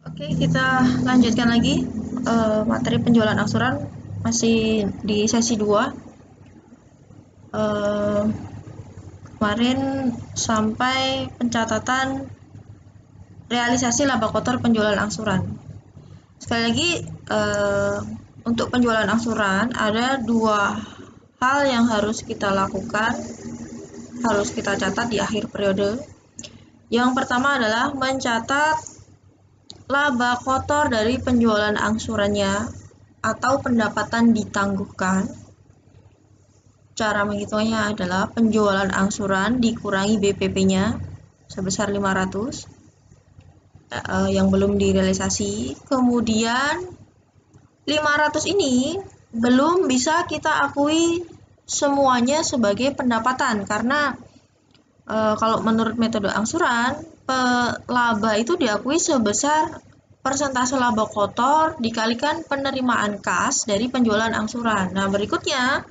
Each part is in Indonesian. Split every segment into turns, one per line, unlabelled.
Oke, kita lanjutkan lagi materi penjualan angsuran masih di sesi 2. Kemarin sampai pencatatan realisasi laba kotor penjualan angsuran. Sekali lagi, untuk penjualan angsuran ada dua hal yang harus kita lakukan, harus kita catat di akhir periode. Yang pertama adalah mencatat laba kotor dari penjualan angsurannya atau pendapatan ditangguhkan. Cara menghitungnya adalah penjualan angsuran dikurangi BPP-nya sebesar 500 yang belum direalisasi. Kemudian 500 ini belum bisa kita akui semuanya sebagai pendapatan karena kalau menurut metode angsuran, laba itu diakui sebesar persentase laba kotor dikalikan penerimaan kas dari penjualan angsuran. Nah, berikutnya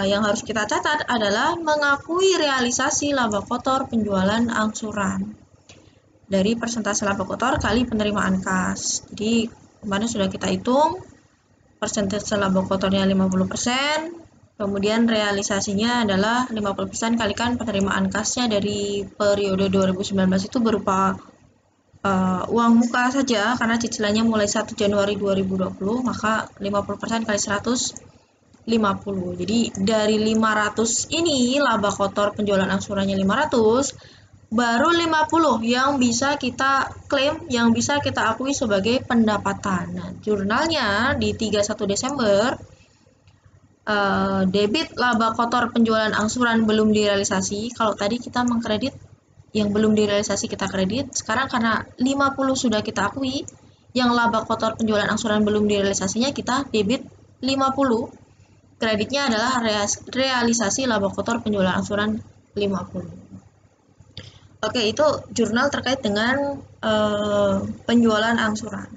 yang harus kita catat adalah mengakui realisasi laba kotor penjualan angsuran dari persentase laba kotor kali penerimaan kas. Jadi kemarin sudah kita hitung persentase laba kotornya 50%, kemudian realisasinya adalah 50% kalikan penerimaan kasnya dari periode 2019 itu berupa uang muka saja karena cicilannya mulai 1 Januari 2020, maka 50% kali 150. Jadi dari 500 ini laba kotor penjualan angsurannya 500, baru 50 yang bisa kita klaim, yang bisa kita akui sebagai pendapatan. Nah, jurnalnya di 31 Desember debit laba kotor penjualan angsuran belum direalisasi. Kalau tadi kita mengkredit yang belum direalisasi kita kredit, sekarang karena 50 sudah kita akui, yang laba kotor penjualan angsuran belum direalisasinya kita debit 50. Kreditnya adalah realisasi laba kotor penjualan angsuran 50. Oke, itu jurnal terkait dengan penjualan angsuran.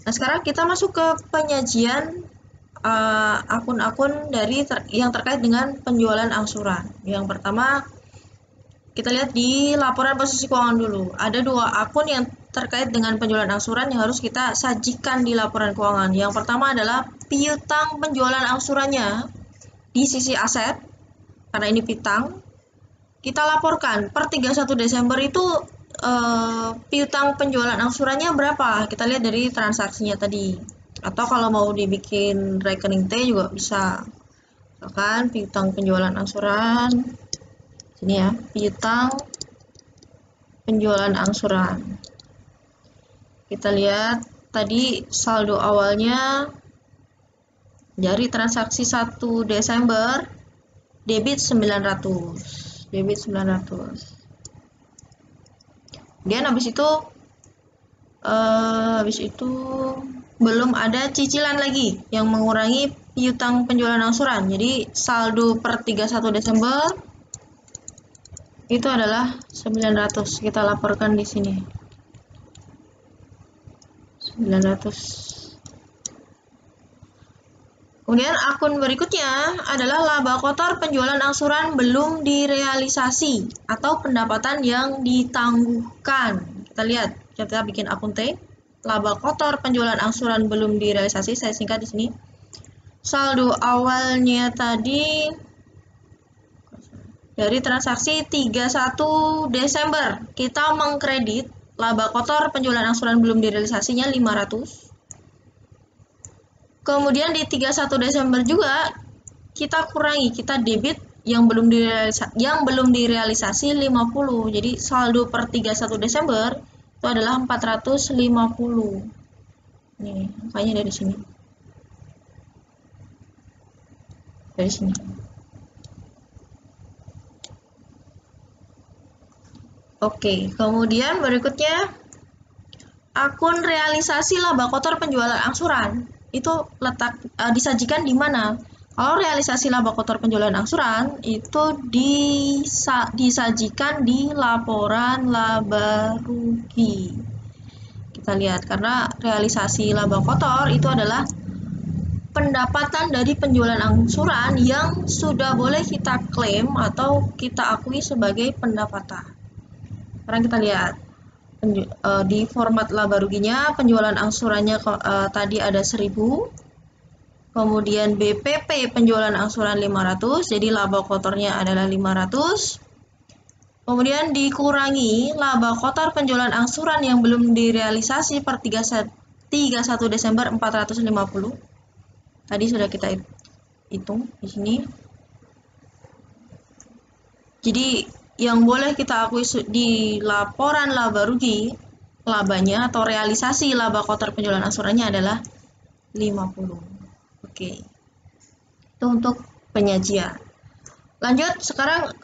Nah, sekarang kita masuk ke penyajian akun-akun yang terkait dengan penjualan angsuran. Yang pertama, kita lihat di laporan posisi keuangan dulu. Ada dua akun yang terkait dengan penjualan angsuran yang harus kita sajikan di laporan keuangan. Yang pertama adalah piutang penjualan angsurannya di sisi aset, karena ini piutang. Kita laporkan per 31 Desember itu piutang penjualan angsurannya berapa? Kita lihat dari transaksinya tadi. Atau kalau mau dibikin rekening T juga bisa. Misalkan piutang penjualan angsuran. Sini ya, piutang penjualan angsuran. Kita lihat tadi saldo awalnya dari transaksi 1 Desember debit 900. Kemudian habis itu belum ada cicilan lagi yang mengurangi piutang penjualan angsuran. Jadi saldo per 31 Desember itu adalah 900. Kita laporkan di sini. 900. Kemudian akun berikutnya adalah laba kotor penjualan angsuran belum direalisasi atau pendapatan yang ditangguhkan. Kita lihat, kita bikin akun T. Laba kotor penjualan angsuran belum direalisasi, saya singkat di sini. Saldo awalnya tadi dari transaksi 31 Desember kita mengkredit laba kotor penjualan angsuran belum direalisasinya 500. Kemudian di 31 Desember juga kita kurangi, kita debit yang belum direalisasi 50. Jadi saldo per 31 Desember itu adalah 450. Nih, angkanya dari sini. Dari sini. Oke, kemudian berikutnya akun realisasi laba kotor penjualan angsuran. Itu disajikan di mana? Kalau realisasi laba kotor penjualan angsuran itu disajikan di laporan laba rugi. Kita lihat, karena realisasi laba kotor itu adalah pendapatan dari penjualan angsuran yang sudah boleh kita klaim atau kita akui sebagai pendapatan. Sekarang kita lihat. di format laba ruginya penjualan angsurannya tadi ada 1000, kemudian BPP penjualan angsuran 500, jadi laba kotornya adalah 500, kemudian dikurangi laba kotor penjualan angsuran yang belum direalisasi per 31 Desember 450. Tadi sudah kita hitung di sini. Jadi yang boleh kita akui di laporan laba rugi, labanya atau realisasi laba kotor penjualan angsurannya adalah 50. Oke. Itu untuk penyajian. Lanjut, sekarang